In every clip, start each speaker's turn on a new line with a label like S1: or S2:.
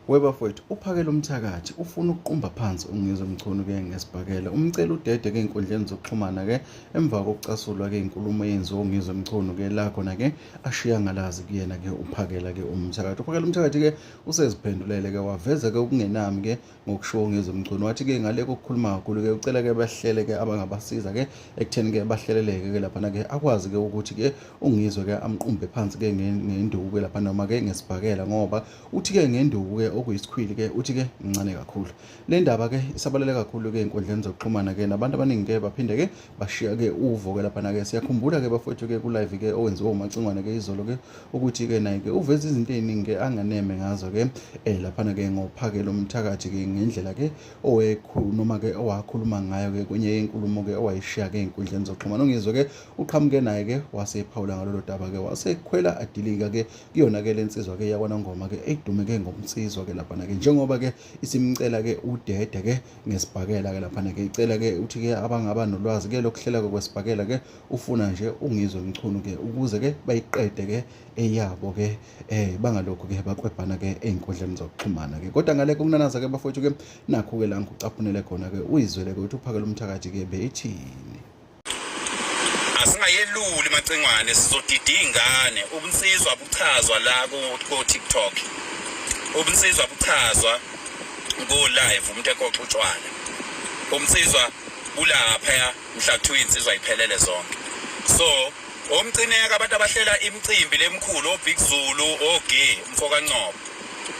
S1: Webafowethu uphakela umthakathi ufuna ukuqumba phansi ungizwe mchunu ke ngesibhakela umcela udede ke inkundleni zokuxhumana ke emva kokucasulwa ke inkulumo yenziwa ungizwe mchunu ke la khona ke ashiya ngalazi kuyena ke uphakela ke umthakathi ke useziphendulele ke waveza ke okungenami ke ngokusho ungizwe mchunu wathi ke ngale kokukhuluma kakhulu ke ucela ke bahlele ke abangabasiza ke ekutheni ke bahleleleke ke lapha ke akwazi ke ukuthi ke ungizwe ke amqumbe phansi ke ngenduku ke lapha noma ke ngesibhakela ngoba uthi ke ngenduku ke okuyisikhwili ke uthi ke incane kakhulu le ndaba ke isabalele kakhulu ke inkundleni zokuxhumana ke nabantu abaningi ke baphinde ke bashiya ke uvo ke lapha ke siyakhumbula ke bafowethu ke ku live ke owenziwa umacingwane ke izolo ke ukuthi ke naye ke uveza izinto eziningi ke anganeme ngazo ke lapha ke ngophakela umthakathi ke ngendlela ke noma ke owakhuluma ngayo ke kwenye inkulumo ke owayishiya ke inkundleni zokuxhumana ungizwe ke uqhamuke naye ke wasephawula ngalolu daba ke wasekhwela adilika ke kuyona ke lensizwa ke yakwaNongoma ke edume ke ngomsizwa ke lapha ke njengoba ke isimcela ke udede ke ngesibhakela ke lapha ke icela ke uthi ke abangaba nolwazi ke lokuhlela kwesibhakela ke ufuna nje ungizwe mchunu ke ukuze ke bayiqede ke eyabo ke bangalokho ke baqwebhana ke einkundleni zokuxhumana ke kodwa ngale kunanaza ke bafowethu ke nakho ke la ngikucaphunele khona ke uyizwele ke uthi uphakela umthakathi ke bethini
S2: asingayeluli macengwane sizodida ingane ubunsizwa buchazwa la ku TikTok ubunsizwa buchazwa go live umuntu ekoxutshwana umnsizwa bulapha mhla kuthiwa insizwa iphelele zonke so omcineka abantu abahlela imicimbi lemkhulu oBig Zulu oGay umfoka Ncobo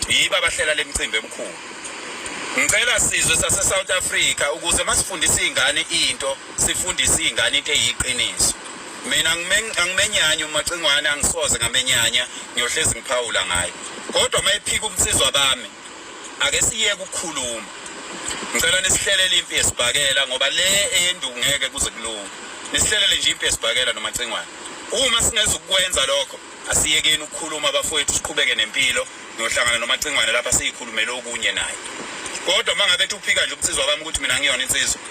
S2: yiba abahlela lemicimbi emkhulu ngicela sizwe sase South Africa ukuze masifundisa izingane into sifundisa izingane into eyiqiniso mina angimenyanya umacingwane angisoze ngamenyanya ngiyohlezi ngiphawula ngayo kodwa mayiphika umsizwa bami ake siyeke ukukhuluma ngicela nisihlelele impi yesibhakela ngoba le enduku ngeke kuze kulunge nisihlelele nje impi yesibhakela nomacingwane uma singeze ukwenza lokho asiyekeni ukukhuluma abafowethu siqhubeke nempilo ngiyohlangana nomacingwane lapha siyikhulumele okunye naye kodwa mangabe uphika nje umsizwa bami ukuthi mina ngiyona insizwa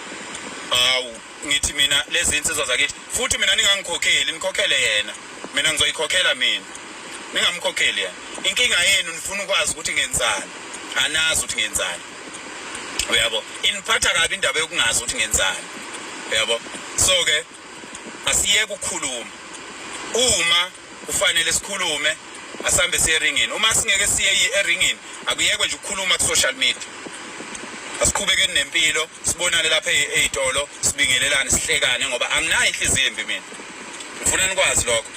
S2: ngithi mina lezi insizwa zakithi futhi mina ningangikhokheli nikhokhele yena mina ngizoyikhokhela mina ningamkhokheli yena inkinga yenu nifuna ukwazi ukuthi ngenzani anazi ukuthi ngenzani uyabo iniphatha kabi indaba yokungazi ukuthi ngenzani uyabo so ke asiyeke ukukhuluma uma kufanele sikhulume asambe siye eringini uma singeke siye eringini akuyekwe nje ukukhuluma ku social media asiqhubeke nempilo sibonane lapha ezitolo sibingelelane sihlekane ngoba anginayo inhliziyo embi mina ngifuna nikwazi lokho